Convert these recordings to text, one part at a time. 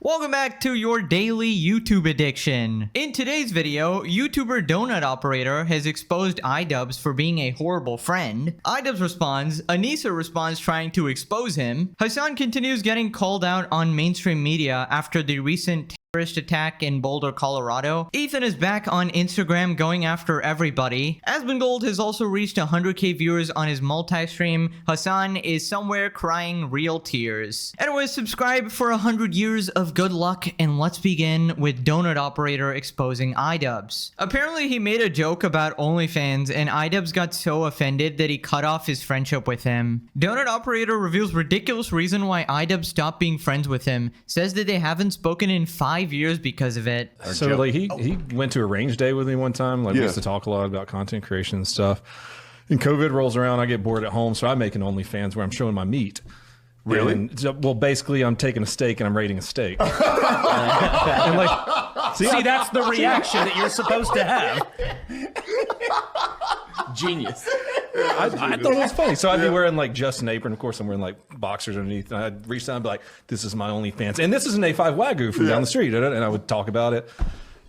Welcome back to your daily YouTube addiction. In today's video, YouTuber Donut Operator has exposed IDubbbz for being a horrible friend. IDubbbz responds, Anissa responds trying to expose him. Hassan continues getting called out on mainstream media after the recent terrorist attack in Boulder, Colorado. Ethan is back on Instagram going after everybody. Asmongold has also reached 100k viewers on his multi-stream. Hassan is somewhere crying real tears. Anyways, subscribe for 100 years of good luck, and let's begin with Donut Operator exposing IDubbbz. Apparently he made a joke about OnlyFans and IDubbbz got so offended that he cut off his friendship with him. Donut Operator reveals ridiculous reason why IDubbbz stopped being friends with him, says that they haven't spoken in 5 years because of it. So like he went to a range day with me one time. Like we used to talk a lot about content creation and stuff. And COVID rolls around, I get bored at home, so I make an OnlyFans where I'm showing my meat. Really? And, well, basically, I'm taking a steak and I'm rating a steak. and like, see, that's the reaction that you're supposed to have. Genius. I thought it was funny. So I'd be wearing like just an apron. Of course, I'm wearing like boxers underneath. And I'd reach down and be like, this is my OnlyFans. And this is an A5 Wagyu from down the street. And I would talk about it.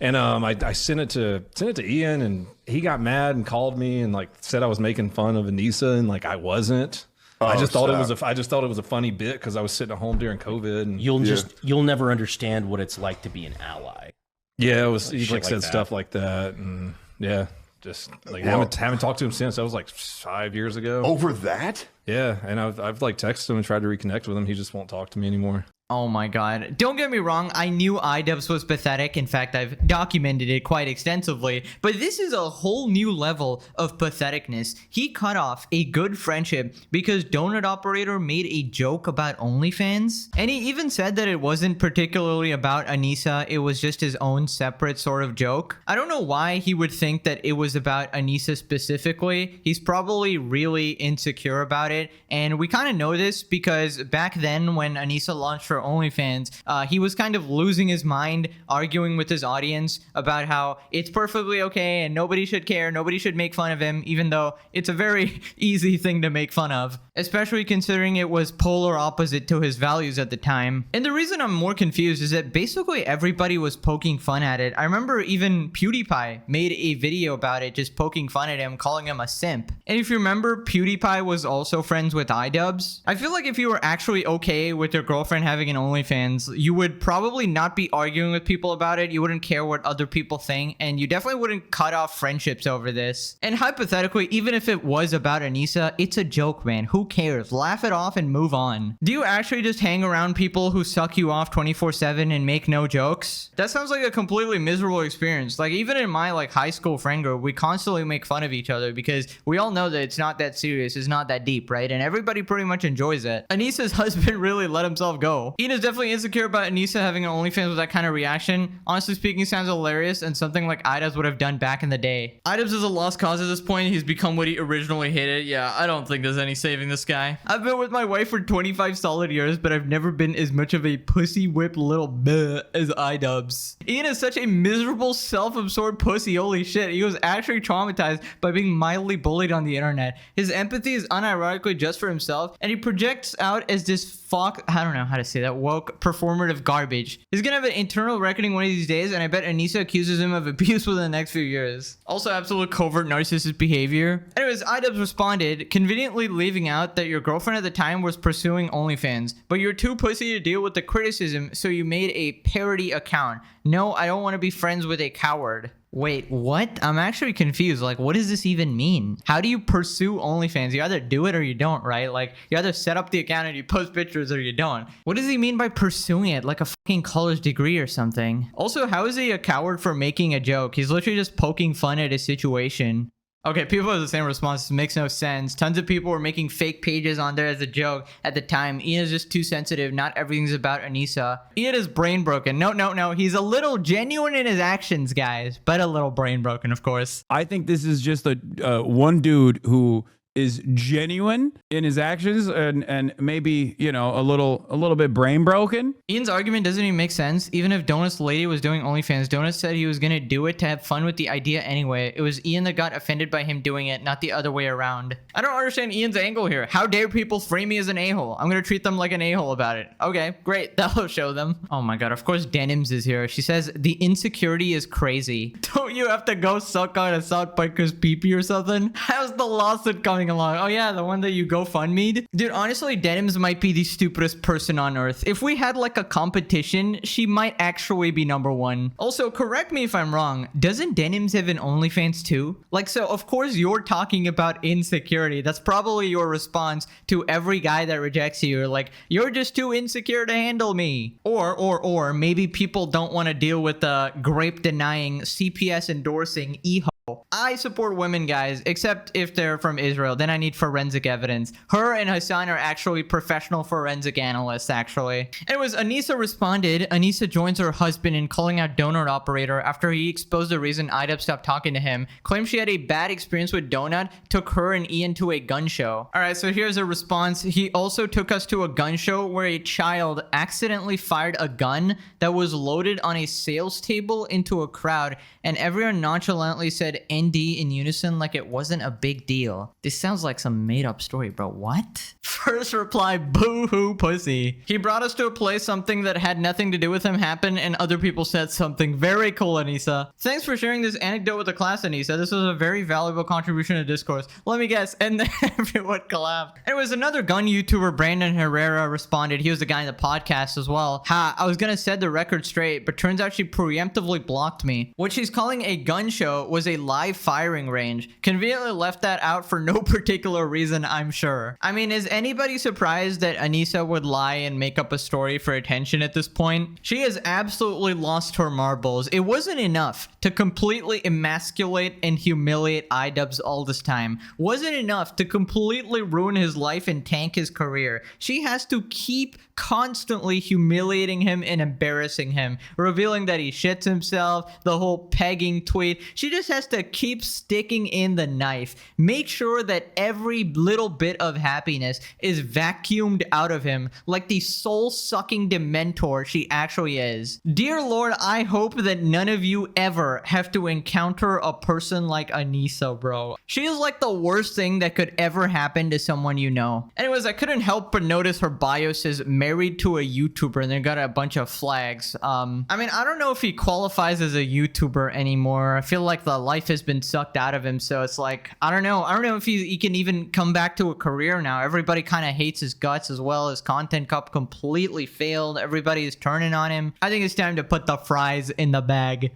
And I sent it to Ian, and he got mad and called me and like said I was making fun of Anissa, and like I wasn't. I just thought it was a funny bit because I was sitting at home during COVID. And you'll never understand what it's like to be an ally. Yeah, it was he like said stuff like that, and yeah. Just like haven't talked to him since. That was like 5 years ago. Over that? Yeah, and I've like texted him and tried to reconnect with him. He just won't talk to me anymore. Oh my god. Don't get me wrong, I knew IDubbbz was pathetic. In fact, I've documented it quite extensively. But this is a whole new level of patheticness. He cut off a good friendship because Donut Operator made a joke about OnlyFans. And he even said that it wasn't particularly about Anissa, it was just his own separate sort of joke. I don't know why he would think that it was about Anissa specifically. He's probably really insecure about it. And we kind of know this because back then when Anissa launched her OnlyFans, he was kind of losing his mind, arguing with his audience about how it's perfectly okay and nobody should care, nobody should make fun of him, even though it's a very easy thing to make fun of, especially considering it was polar opposite to his values at the time. And the reason I'm more confused is that basically everybody was poking fun at it. I remember even PewDiePie made a video about it, just poking fun at him, calling him a simp. And if you remember, PewDiePie was also friends with IDubbbz. I feel like if you were actually okay with your girlfriend having an OnlyFans, you would probably not be arguing with people about it. You wouldn't care what other people think, and you definitely wouldn't cut off friendships over this. And hypothetically, even if it was about Anissa, it's a joke, man. Who cares? Laugh it off and move on. Do you actually just hang around people who suck you off 24/7 and make no jokes? That sounds like a completely miserable experience. Like even in my like high school friend group, we constantly make fun of each other because we all know that it's not that serious, it's not that deep, right? And everybody pretty much enjoys it. Anissa's husband really let himself go. Ian is definitely insecure about Anissa having an OnlyFans with that kind of reaction. Honestly speaking, sounds hilarious and something like IDubbbz would have done back in the day. IDubbbz is a lost cause at this point. He's become what he originally hated. Yeah, I don't think there's any saving this guy. I've been with my wife for 25 solid years, but I've never been as much of a pussy whipped little bleh as IDubbbz. Ian is such a miserable, self-absorbed pussy. Holy shit. He was actually traumatized by being mildly bullied on the internet. His empathy is unironically just for himself, and he projects out as this I don't know how to say that, woke performative garbage. He's gonna have an internal reckoning one of these days, and I bet Anissa accuses him of abuse within the next few years. Also absolute covert narcissist behavior. Anyways, IDubbbz responded, conveniently leaving out that your girlfriend at the time was pursuing OnlyFans, but you're too pussy to deal with the criticism, so you made a parody account. No, I don't want to be friends with a coward. Wait, what? I'm actually confused. Like, what does this even mean? How do you pursue OnlyFans? You either do it or you don't, right? Like, you either set up the account and you post pictures or you don't. What does he mean by pursuing it? Like a fucking college degree or something? Also, how is he a coward for making a joke? He's literally just poking fun at a situation. Okay, people have the same response. This makes no sense. Tons of people were making fake pages on there as a joke at the time. Ian is just too sensitive. Not everything's about Anissa. Ian is brain broken. No. He's a little genuine in his actions, guys. But a little brain broken, of course. I think this is just a one dude who is genuine in his actions and maybe, you know, a little bit brain broken. Ian's argument doesn't even make sense. Even if Donut's lady was doing OnlyFans, Donut said he was gonna do it to have fun with the idea anyway. It was Ian that got offended by him doing it, not the other way around. I don't understand Ian's angle here. How dare people frame me as an a-hole? I'm gonna treat them like an a-hole about it. Okay, great. That'll show them. Oh my god, of course Denims is here. She says, the insecurity is crazy. Don't you have to go suck on a South Parker's pee-pee or something? How's the lawsuit coming along? Oh yeah, the one that you GoFundMe'd? Dude, honestly, Denims might be the stupidest person on earth. If we had like a competition, she might actually be number one. Also, correct me if I'm wrong, doesn't Denims have an OnlyFans too? Like, so of course you're talking about insecurity. That's probably your response to every guy that rejects you. Like, you're just too insecure to handle me. Or maybe people don't want to deal with the grape denying, CPS endorsing e-ho. I support women, guys, except if they're from Israel. Then I need forensic evidence. Her and Hassan are actually professional forensic analysts, actually. Anyways, Anissa responded. Anissa joins her husband in calling out Donut Operator after he exposed the reason IDubbbz stopped talking to him. Claimed she had a bad experience with Donut, took her and Ian to a gun show. Alright, so here's a response. He also took us to a gun show where a child accidentally fired a gun that was loaded on a sales table into a crowd, and everyone nonchalantly said ND in unison like it wasn't a big deal. This sounds like some made-up story, bro. What? First reply, boo-hoo pussy. He brought us to a place something that had nothing to do with him happened, and other people said something. Very cool, Anissa. Thanks for sharing this anecdote with the class, Anissa. This was a very valuable contribution to discourse. Let me guess. And then everyone collapsed. Anyways, another gun YouTuber, Brandon Herrera, responded. He was the guy in the podcast as well. Ha, I was gonna set the record straight, but turns out she preemptively blocked me. What she's calling a gun show was a live firing range. Conveniently left that out for no particular reason, I'm sure. I mean, is anybody surprised that Anissa would lie and make up a story for attention at this point? She has absolutely lost her marbles. It wasn't enough to completely emasculate and humiliate IDubbbz all this time. Wasn't enough to completely ruin his life and tank his career. She has to keep constantly humiliating him and embarrassing him, revealing that he shits himself, the whole pegging tweet. She just has to keep sticking in the knife. Make sure that every little bit of happiness is vacuumed out of him like the soul-sucking dementor she actually is. Dear Lord, I hope that none of you ever have to encounter a person like Anissa, bro. She is like the worst thing that could ever happen to someone you know. Anyways, I couldn't help but notice her bio says married to a YouTuber and then got a bunch of flags. I mean, I don't know if he qualifies as a YouTuber anymore. I feel like the life has been sucked out of him, so it's like, I don't know if he can even come back to a career now. Everybody kind of hates his guts as well. His content cup completely failed. Everybody is turning on him. I think it's time to put the fries in the bag.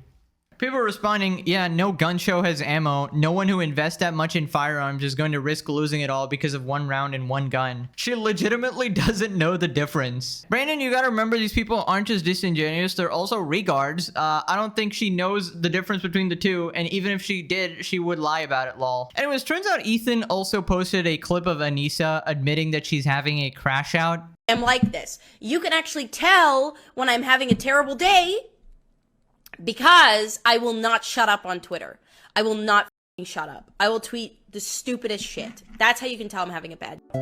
People are responding, yeah, no gun show has ammo. No one who invests that much in firearms is going to risk losing it all because of one round and one gun. She legitimately doesn't know the difference. Brandon, you gotta remember these people aren't just disingenuous, they're also regards. I don't think she knows the difference between the two, and even if she did, she would lie about it, lol. Anyways, turns out Ethan also posted a clip of Anissa admitting that she's having a crash out. I'm like this. You can actually tell when I'm having a terrible day because I will not shut up on Twitter. I will not f***ing shut up. I will tweet the stupidest shit. That's how you can tell I'm having a bad day.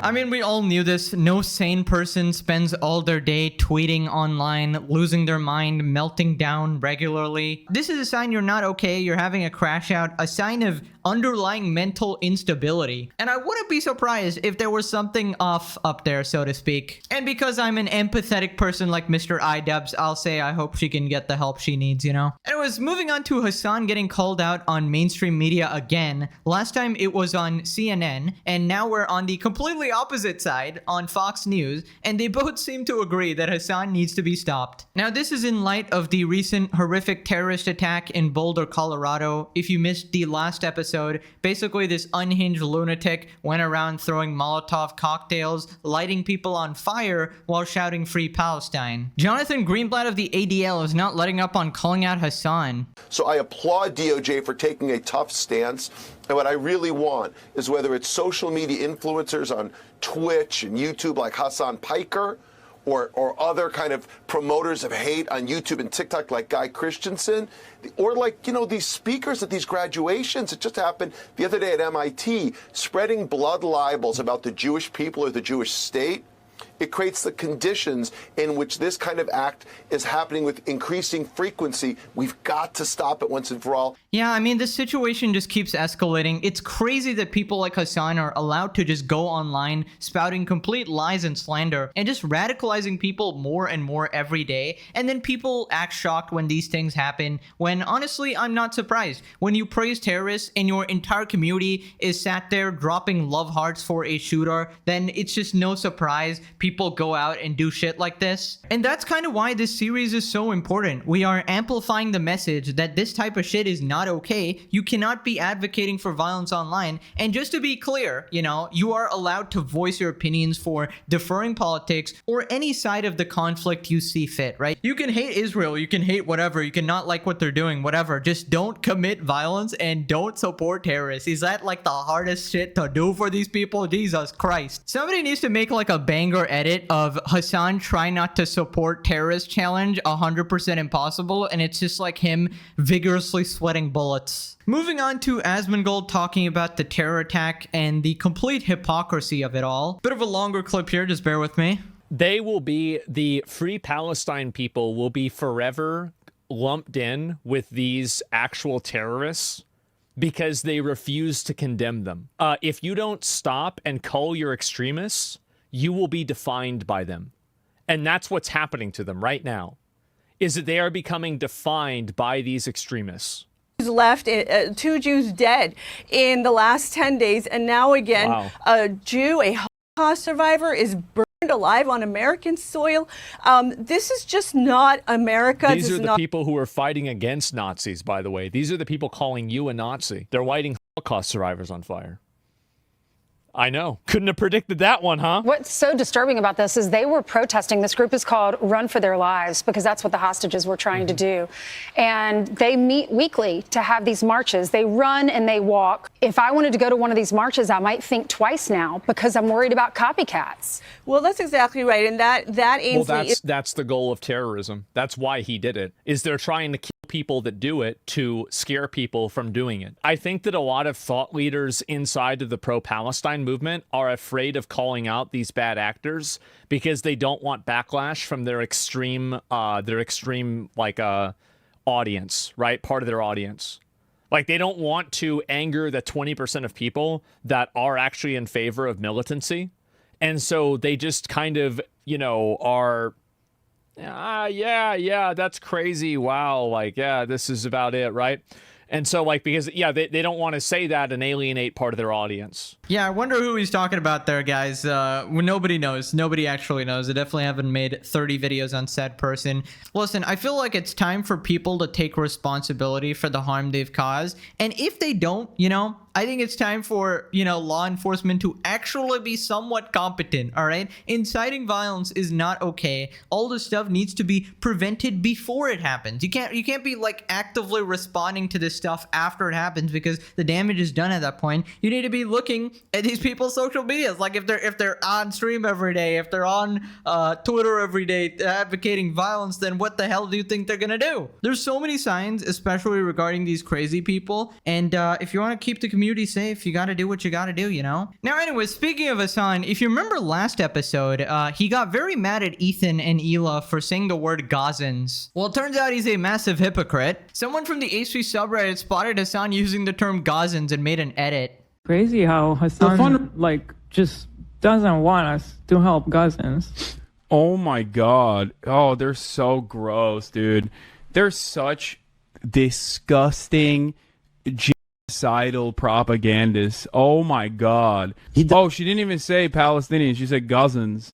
I mean, we all knew this. No sane person spends all their day tweeting online, losing their mind, melting down regularly. This is a sign you're not okay, you're having a crash out, a sign of underlying mental instability. And I wouldn't be surprised if there was something off up there, so to speak. And because I'm an empathetic person like Mr. IDubbbz, I'll say I hope she can get the help she needs, you know? Anyways, moving on to Hassan getting called out on mainstream media again. Last time it was on CNN, and now we're on the completely opposite side on Fox News, and they both seem to agree that Hassan needs to be stopped. Now, this is in light of the recent horrific terrorist attack in Boulder, Colorado. If you missed the last episode episode. Basically, this unhinged lunatic went around throwing Molotov cocktails, lighting people on fire while shouting Free Palestine. Jonathan Greenblatt of the ADL is not letting up on calling out Hassan. So I applaud DOJ for taking a tough stance. And what I really want is whether it's social media influencers on Twitch and YouTube like Hassan Piker, or other kind of promoters of hate on YouTube and TikTok like Guy Christensen, or like, you know, these speakers at these graduations. It just happened the other day at MIT, spreading blood libels about the Jewish people or the Jewish state. It creates the conditions in which this kind of act is happening with increasing frequency. We've got to stop it once and for all. Yeah, I mean, this situation just keeps escalating. It's crazy that people like Hassan are allowed to just go online spouting complete lies and slander and just radicalizing people more and more every day. And then people act shocked when these things happen, when honestly, I'm not surprised. When you praise terrorists and your entire community is sat there dropping love hearts for a shooter, then it's just no surprise people go out and do shit like this. And that's kind of why this series is so important. We are amplifying the message that this type of shit is not okay. You cannot be advocating for violence online. And just to be clear, you know, you are allowed to voice your opinions for deferring politics or any side of the conflict you see fit, right? You can hate Israel, you can hate whatever, you can not like what they're doing, whatever. Just don't commit violence and don't support terrorists. Is that like the hardest shit to do for these people? Jesus Christ. Somebody needs to make like a banger edit of Hassan try not to support terrorist challenge 100% impossible, and it's just like him vigorously sweating bullets. Moving on to Asmongold talking about the terror attack and the complete hypocrisy of it all. Bit of a longer clip here, just bear with me. They will be, the Free Palestine people will be forever lumped in with these actual terrorists because they refuse to condemn them. If you don't stop and cull your extremists, you will be defined by them. And that's what's happening to them right now, is that they are becoming defined by these extremists. Left, 2 Jews dead in the last 10 days. And now again, Wow. a Jew, a Holocaust survivor, is burned alive on American soil. This is just not America. These are the people who are fighting against Nazis, by the way. These are the people calling you a Nazi. They're lighting Holocaust survivors on fire. I know. Couldn't have predicted that one, huh? What's so disturbing about this is they were protesting. This group is called Run for Their Lives because that's what the hostages were trying to do. And they meet weekly to have these marches. They run and they walk. If I wanted to go to one of these marches, I might think twice now because I'm worried about copycats. Well, that's exactly right. And that aims. Well, that's the goal of terrorism. That's why he did it, is they're trying to kill people that do it to scare people from doing it. I think that a lot of thought leaders inside of the pro-Palestine movement are afraid of calling out these bad actors because they don't want backlash from their extreme audience, right? Part of their audience. Like, they don't want to anger the 20% of people that are actually in favor of militancy. And so they just kind of, you know, are, yeah, that's crazy. Wow. Like, yeah, this is about it, right? And so, like, because, yeah, they don't want to say that and alienate part of their audience. Yeah, I wonder who he's talking about there, guys. Nobody knows. Nobody actually knows. I definitely haven't made 30 videos on said person. Listen, I feel like it's time for people to take responsibility for the harm they've caused. And if they don't, you know, I think it's time for, you know, law enforcement to actually be somewhat competent, all right? Inciting violence is not okay. All this stuff needs to be prevented before it happens. You can't be, like, actively responding to this stuff after it happens because the damage is done at that point. You need to be looking at these people's social medias. Like, if they're on stream every day, if they're on Twitter every day advocating violence, then what the hell do you think they're gonna do? There's so many signs, especially regarding these crazy people. And if you want to keep the community safe, you got to do what you got to do, you know? Now, anyways, speaking of Hassan, if you remember last episode, he got very mad at Ethan and Ela for saying the word Gazans. Well, it turns out he's a massive hypocrite. Someone from the H3 subreddit spotted Hassan using the term Gazans and made an edit. Crazy how Hassan like just doesn't want us to help Gazans. Oh my god. Oh, they're so gross, dude. They're such disgusting genocidal propagandists. Oh my god. Oh, she didn't even say Palestinians. She said Gazans.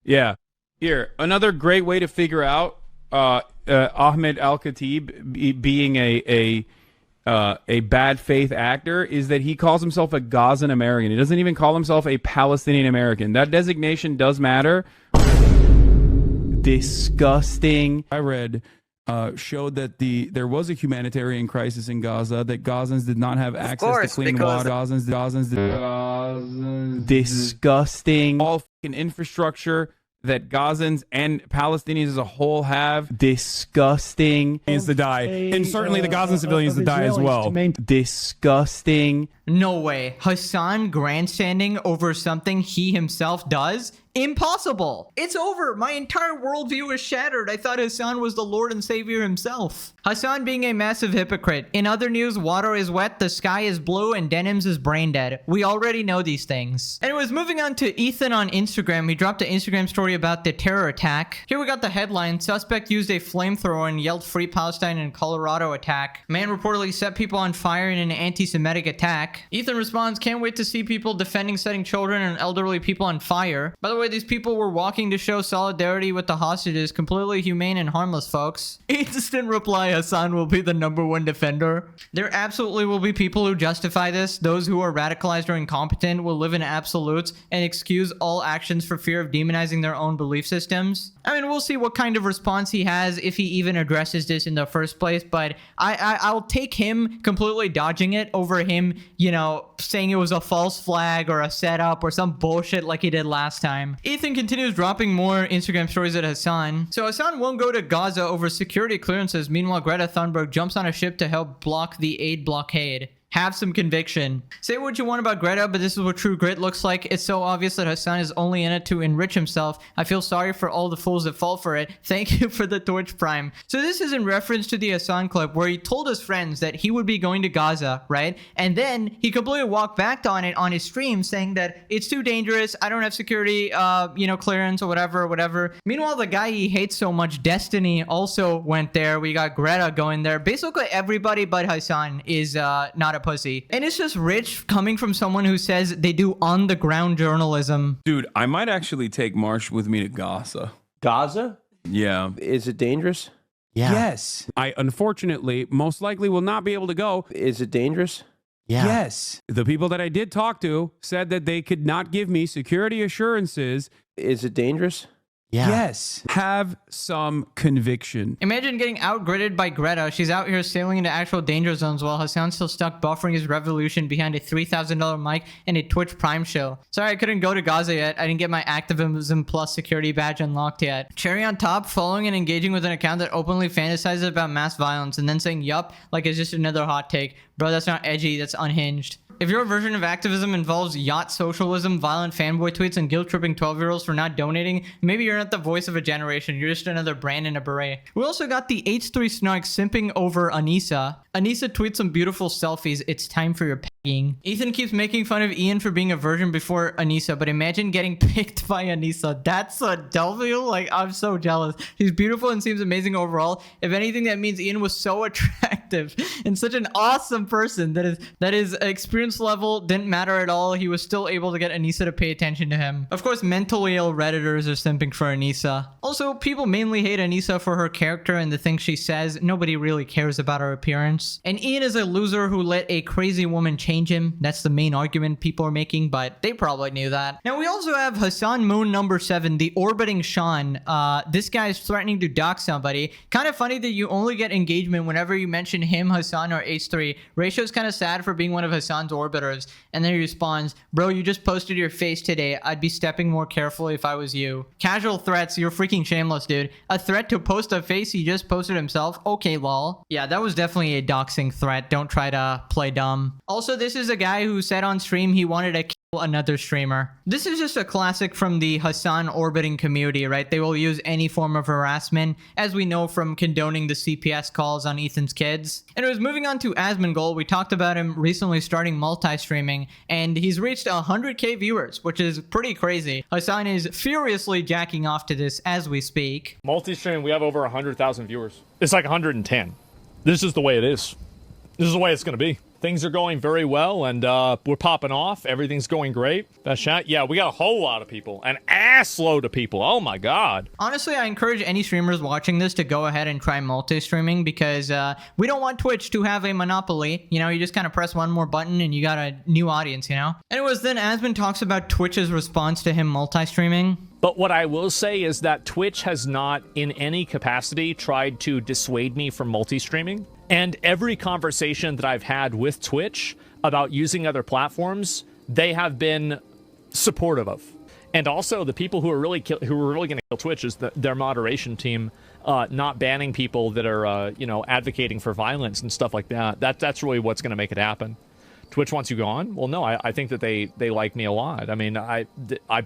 Yeah. Here, another great way to figure out Ahmed Al-Khatib being a bad faith actor is that he calls himself a Gazan American. He doesn't even call himself a Palestinian American. That designation does matter. Disgusting. I read showed that there was a humanitarian crisis in Gaza, that Gazans did not have access to clean water. Gazans disgusting. All fucking infrastructure that Gazans and Palestinians as a whole have. Disgusting. Is to die. And certainly the Gazan civilians to die as well. Disgusting. No way. Hassan grandstanding over something he himself does? Impossible. It's over. My entire worldview is shattered. I thought Hassan was the Lord and Savior himself. Hassan being a massive hypocrite. In other news, water is wet, the sky is blue, and Denims is brain dead. We already know these things. Anyways, moving on to Ethan on Instagram. He dropped an Instagram story about the terror attack. Here we got the headline. Suspect used a flamethrower and yelled Free Palestine in Colorado attack. Man reportedly set people on fire in an anti-Semitic attack. Ethan responds, can't wait to see people defending setting children and elderly people on fire. By the way, these people were walking to show solidarity with the hostages. Completely humane and harmless, folks. Instant reply, Hassan will be the #1 defender. There absolutely will be people who justify this. Those who are radicalized or incompetent will live in absolutes and excuse all actions for fear of demonizing their own belief systems. I mean, we'll see what kind of response he has if he even addresses this in the first place, but I'll take him completely dodging it over him, you know, saying it was a false flag or a setup or some bullshit like he did last time. Ethan continues dropping more Instagram stories at Hassan. So Hassan won't go to Gaza over security clearances. Meanwhile, Greta Thunberg jumps on a ship to help block the aid blockade. Have some conviction. Say what you want about Greta, but this is what true grit looks like. It's so obvious that Hassan is only in it to enrich himself. I feel sorry for all the fools that fall for it. Thank you for the Twitch Prime. So this is in reference to the Hassan clip where he told his friends that he would be going to Gaza, right? And then he completely walked back on it on his stream saying that it's too dangerous. I don't have security, clearance or whatever. Meanwhile, the guy he hates so much, Destiny, also went there. We got Greta going there. Basically, everybody but Hassan is not a pussy. And it's just rich coming from someone who says they do on-the-ground journalism. Dude, I might actually take Marsh with me to Gaza. Gaza? Yeah. Is it dangerous? Yeah. Yes. I unfortunately most likely will not be able to go. Is it dangerous? Yeah. Yes. The people that I did talk to said that they could not give me security assurances. Is it dangerous? Yeah. Yes. Have some conviction. Imagine getting outgritted by Greta. She's out here sailing into actual danger zones while Hassan's still stuck buffering his revolution behind a $3,000 mic and a Twitch Prime show. Sorry, I couldn't go to Gaza yet. I didn't get my Activism Plus security badge unlocked yet. Cherry on top, following and engaging with an account that openly fantasizes about mass violence and then saying yup like it's just another hot take. Bro, that's not edgy, that's unhinged. If your version of activism involves yacht socialism, violent fanboy tweets, and guilt-tripping 12-year-olds for not donating, maybe you're not the voice of a generation. You're just another brand in a beret. We also got the H3 Snark simping over Anissa. Anissa tweets some beautiful selfies. It's time for your pegging. Ethan keeps making fun of Ian for being a virgin before Anissa, but imagine getting picked by Anissa. That's a W. Like, I'm so jealous. She's beautiful and seems amazing overall. If anything, that means Ian was so attractive and such an awesome person that his experience level didn't matter at all. He was still able to get Anissa to pay attention to him. Of course, mentally ill Redditors are simping for Anissa. Also, people mainly hate Anissa for her character and the things she says. Nobody really cares about her appearance. And Ian is a loser who let a crazy woman change him. That's the main argument people are making, but they probably knew that. Now, we also have Hassan Moon number 7, the orbiting Sean. This guy is threatening to dox somebody. Kind of funny that you only get engagement whenever you mention him, Hassan, or H3. Ratio's kind of sad for being one of Hassan's orbiters. And then he responds, bro, you just posted your face today. I'd be stepping more carefully if I was you. Casual threats, you're freaking shameless, dude. A threat to post a face he just posted himself? Okay, lol. Yeah, that was definitely a doxing threat. Don't try to play dumb. Also, this is a guy who said on stream he wanted to kill another streamer. This is just a classic from the Hassan orbiting community, right? They will use any form of harassment, as we know from condoning the CPS calls on Ethan's kids. And it was moving on to Asmongold. We talked about him recently starting multi-streaming, and he's reached 100k viewers, which is pretty crazy. Hassan is furiously jacking off to this as we speak. Multi-stream, we have over 100,000 viewers. It's like 110. This is the way it is. This is the way it's going to be. things are going very well, and we're popping off. Everything's going great. Best chat. Yeah, we got a whole lot of people. An ass load of people. Oh my god. Honestly, I encourage any streamers watching this to go ahead and try multi-streaming because we don't want Twitch to have a monopoly. You know, you just kind of press one more button and you got a new audience, you know? Anyways, then Asmon talks about Twitch's response to him multi-streaming. But what I will say is that Twitch has not, in any capacity, tried to dissuade me from multi-streaming. And every conversation that I've had with Twitch about using other platforms, they have been supportive of. And also, the people who are really going to kill Twitch is their moderation team, not banning people that are, you know, advocating for violence and stuff like that. That's really what's going to make it happen. Twitch wants you gone? Well, no, I think that they like me a lot. I mean, I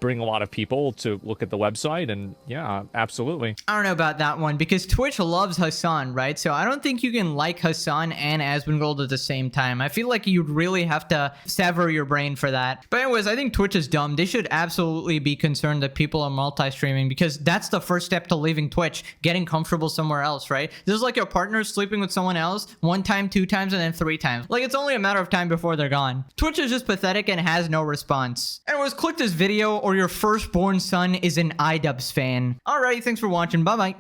bring a lot of people to look at the website, and yeah, absolutely. I don't know about that one because Twitch loves Hassan, right? So I don't think you can like Hassan and Asmongold at the same time. I feel like you'd really have to sever your brain for that. But anyways, I think Twitch is dumb. They should absolutely be concerned that people are multi-streaming because that's the first step to leaving Twitch, getting comfortable somewhere else, right? This is like your partner sleeping with someone else 1 time, 2 times, and then 3 times. Like, it's only a matter of time before they're gone. Twitch is just pathetic and has no response. Anyways, click this video or your firstborn son is an IDubbbz fan. Alrighty, thanks for watching. Bye-bye.